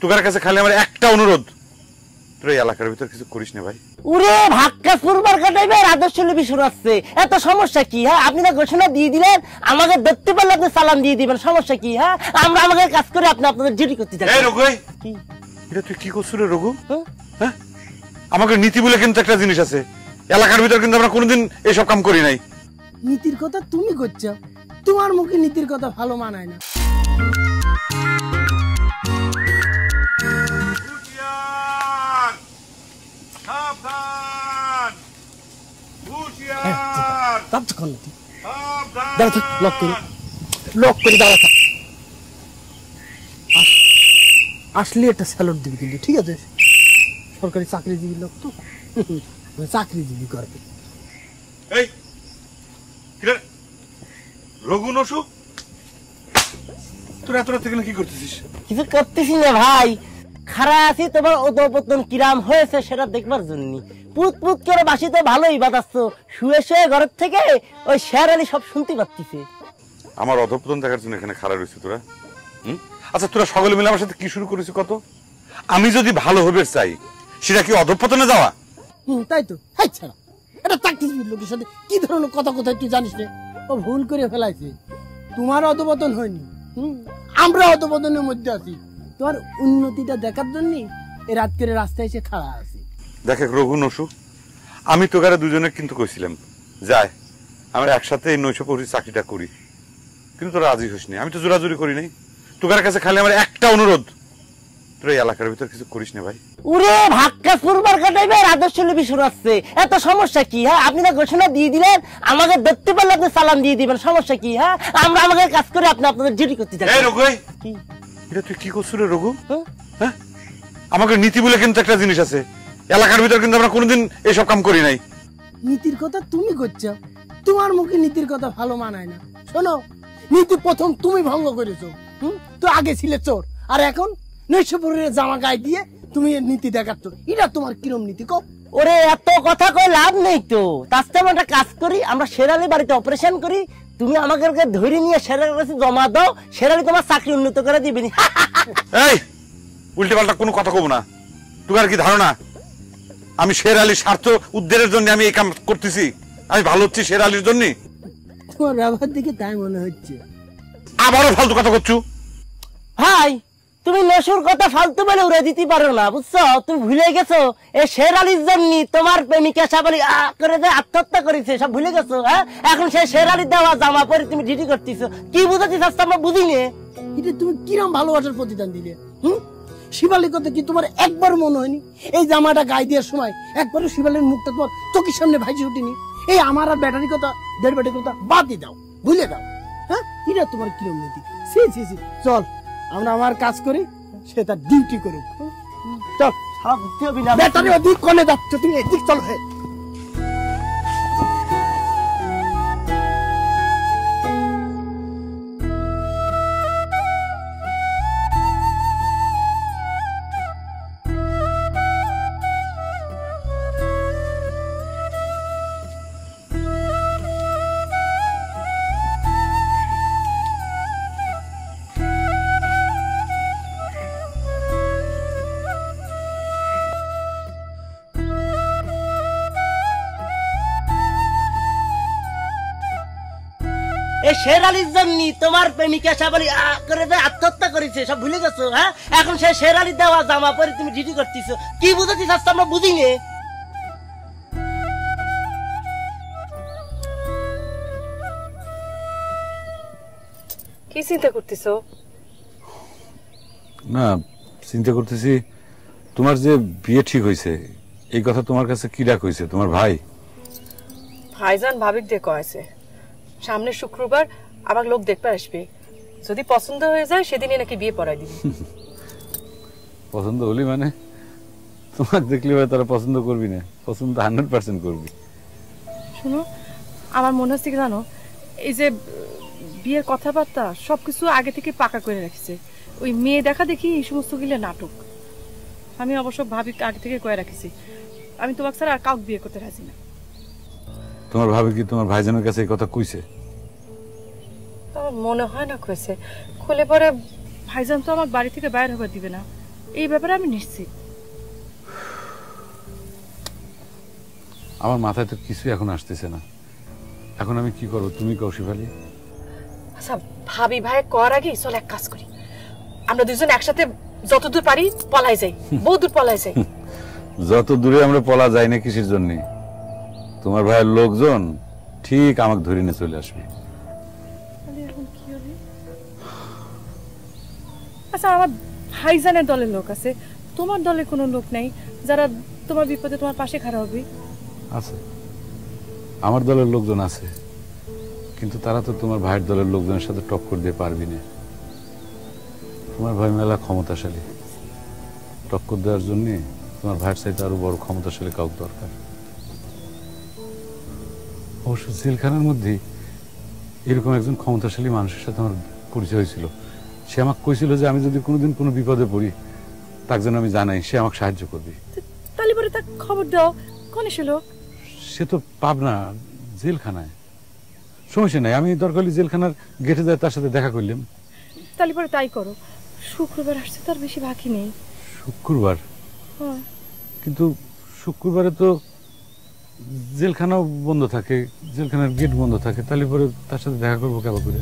তোর কাছে খালি আমার একটা অনুরোধ, তোর এই এলাকার ভিতর কিছু করিস না ভাই। ওরে ভাক্কা ফুরবার কাটাইবে আদর্শ লিপি শুনাচ্ছে, এত সমস্যা কি? হ্যাঁ আপনি না ঘোষণা দিয়ে দিলেন, আমাকে ধরতে পারলে আপনি সালাম দিয়ে দিবেন, সমস্যা কি? হ্যাঁ আমরা আমাদের কাজ করে আপনি আপনাদের ডিউটি করতে যাবেন। এই রঘু, কি এটা তুই কি করছিস রে রঘু? হ্যাঁ আমাকে নীতি বলে কিন্তু একটা জিনিস আছে, এলাকার ভিতর কিন্তু আমরা কোনোদিন এইসব কাম করি নাই। নীতির কথা তুমি করছো, তোমার মুখে নীতির কথা ভালো মানায় না। আসলে একটা স্যালুট দিবি কিন্তু, ঠিক আছে? সরকারি চাকরিজীবী লোক তো, চাকরিজীবী করবে। এই রঘু নসু, তোরা এত রাতে কি করতেছিস? কিছু করতেছি না ভাই, খারা আছি তোমার অধপতন কিরাম হয়েছে সেটা দেখবার জন্য। পুত পুত করে বাসিতে ভালোই বাতাচ্ছ, শুয়ে শুয়ে ঘরের থেকে ওই শের আলী সব শুনতে পাচ্ছিছে। আমার অধপতন দেখার জন্য এখানে খাড়া রয়েছে তোরা? আচ্ছা তোরা সকলে মিলে আমার সাথে কি শুরু করেছিস কত? আমি যদি ভালো হবে চাই, সেটা কি অধপতনে যাওয়া? তাই তো। হাই ছাড়া, এটা চাকরিজীবীর লোকের সাথে কি ধরনের কথা কোথায় তুই জানিস না? ও ভুল করে ফেলাইছে। তোমার অধপতন হয়নি, আমরা অধপতনের মধ্যে আছি। তোমার উন্নতিটা দেখার জন্য এই রাত করে রাস্তায় এসে খাড়া আছি। দেখ রঘু নসু, আমি তোকারে দুজনে কিন্তু কইছিলাম যাই আমরা একসাথে এই 925 চাকরিটা করি, কিন্তু তোরা রাজি হইস নি। আমি তো জোরাজুরি করি নাই, তোকার কাছে খালি আমার একটা অনুরোধ, তোর এই এলাকার ভিতর কিছু করিস না ভাই। ওরে ভাক্কা ফুরবার কাটাইবে আদর্শ লিপি শুনাচ্ছে, এত সমস্যা কি? হ্যাঁ আপনি না ঘোষণা দিয়ে দিলেন, আমাকে ধরতে পারলে আপনি সালাম দিয়ে দিবেন, সমস্যা কি? হ্যাঁ আমরা আমাদের কাজ করে আপনি আপনাদের ডিউটি করতে যাবেন। এই রঘু, কি এটা তুই কি করছিস রে রঘু? হ্যাঁ আমাকে নীতি বলে কিন্তু একটা জিনিস আছে, এলাকার ভিতর কিন্তু আমরা কোনোদিন এইসব কাম করি নাই। নীতির কথা তুমি করছো, তোমার মুখে নীতির কথা ভালো মানায় না। শোনো, নীতি প্রথম তুমি ভঙ্গ করেছো। তো আগে ছিলে চোর, আর এখন 900 জামা গায়ে দিয়ে তুমি নীতি দেখাচ্ছ। এটা তোমার কিরম নীতি কও? ওরে এত কথা কই লাভ নেই তো, তার থেকে একটা কাজ করি, আমরা শেরালি বাড়িতে অপারেশন করি, তুমি আমাকে ধরে নিয়ে শেরালির কাছে জমা দাও, শেরালি তোমার চাকরি উন্নত করে দিবেন। এই উল্টে পাল্টা কোনো কথা কব না। তোমার কি ধারণা আমি শের আলীর স্বার্থ উদ্ধারের জন্য আমি এই কাম করতেছি? আমি ভালো হচ্ছি শের আলীর জন্য? তোমার ব্যবহার দেখে তাই মনে হচ্ছে। আবারও ফালতু কথা করছো ভাই, তুমি নসুর কথা ফালতু বলে উড়ে দিতে পারো না, বুঝছো? তুমি ভুলে গেছো এই শের আলীর জন্য তোমার প্রেমিকা সাবলি করে যে আত্মহত্যা করেছে, সব ভুলে গেছো? হ্যাঁ এখন সেই শের আলীর দেওয়া জামা পরে তুমি ডিউটি করতেছো, কি বুঝাতে চাচ্ছ আমরা বুঝিনি। এটা তুমি কিরম ভালোবাসার প্রতিদান দিলে? শিবালির কথা কি তোমার একবার মনে হয়নি? এই জামাটা গায়ে দেওয়ার সময় একবারও শিবালির মুখটা তোমার চোখের সামনে ভাইজে উঠেনি? এই আমার আর ব্যাটারি কথা, দেড় ব্যাটারি কথা বাদই দাও, ভুলে দাও। হ্যাঁ এটা তোমার কিরম নীতি? সি সি সি, চল আমরা আমার কাজ করি, সে তার ডিউটি করুক। চল, ব্যাটারি ওদিক কোনে যাচ্ছ, তুমি এদিক চলো। এই শের আলীর জন্য তোমার প্রেমিকা সাবলি করে যে আত্মহত্যা করেছে, সব ভুলে গেছো? হ্যাঁ এখন সেই শের আলীর দেওয়া জামা পরে তুমি ডিউটি করতেছো, কি বুঝাতে চাচ্ছ আমরা বুঝিনি। কি চিন্তা করতেছো? না চিন্তা করতেছি তোমার যে বিয়ে ঠিক হয়েছে এই কথা তোমার কাছে কি ডাক হয়েছে? তোমার ভাই ভাইজান ভাবিক দেখো আছে, সামনে শুক্রবার আমার লোক দেখতে আসবে, যদি পছন্দ হয়ে যায় সেদিনই নাকি বিয়ে পড়াই দিবি। পছন্দ হলি মানে তোমার দেখলে তারা পছন্দ করবি না? পছন্দ 100% করবি। শুনো, আমার মনে হচ্ছে কি জানো, এই যে বিয়ের কথাবার্তা সবকিছু আগে থেকে পাকা করে রাখছে, ওই মেয়ে দেখা দেখি এই সমস্ত গিলে নাটক। আমি অবশ্য ভাবি আগে থেকে কয়ে রাখছি, আমি তোমাকে ছাড়া আর কাউকে বিয়ে করতে রাজি না। তোমার ভাবি কি তোমার ভাইজানের কাছে এই কথা কইছে? আমার মনে হয় না কইছে, খুলে পরে ভাইজান তো আমার বাড়ি থেকে বাইরে হবার দিবে না, এই ব্যাপারে আমি নিশ্চিত। আমার মাথায় তো কিছুই এখন আসতেছে না। এখন আমি কি করবো তুমি কও শিফালি। আচ্ছা ভাবি ভাই করার আগে চল এক কাজ করি, আমরা দুজন একসাথে যতদূর পারি পলাই যাই, বহু দূর পলাই যাই। যত দূরে আমরা পলা যাই না কিসের জন্য, তোমার ভাইয়ের লোকজন ঠিক আমাকে ধরে নিয়ে চলে আসবে। আচ্ছা আমার ভাইজানের দলের লোক আছে, তোমার দলে কোনো লোক নাই যারা তোমার বিপদে তোমার পাশে খাড়া হবে? আছে, আমার দলের লোকজন আছে, কিন্তু তারা তো তোমার ভাইয়ের দলের লোকজনের সাথে টক্কর দিয়ে পারবি না। তোমার ভাই মেলা ক্ষমতাশালী, টক্কর দেওয়ার জন্য তোমার ভাইয়ের চাইতে আরো বড় ক্ষমতাশালী কাউকে দরকার। অবশ্য জেলখানার মধ্যে এরকম একজন ক্ষমতাশালী মানুষের সাথে আমার পরিচয় হয়েছিল। সে আমাকে কইছিল যে আমি যদি কোনোদিন কোনো বিপদে পড়ি তার জন্য আমি জানাই, সে আমাকে সাহায্য করবে। তাহলে পরে তার খবর দাও, কোন সে লোক? সে তো পাবনা জেলখানায়। সমস্যা নাই, আমি দরকার হলে জেলখানার গেটে যায় তার সাথে দেখা করলাম। তাহলে পরে তাই করো। শুক্রবার আসছে, তার বেশি বাকি নেই। শুক্রবার? হ্যাঁ, কিন্তু শুক্রবারে তো জেলখানাও বন্ধ থাকে, জেলখানার গেট বন্ধ থাকে, তাহলে পরে তার সাথে দেখা করবো কেবা করে?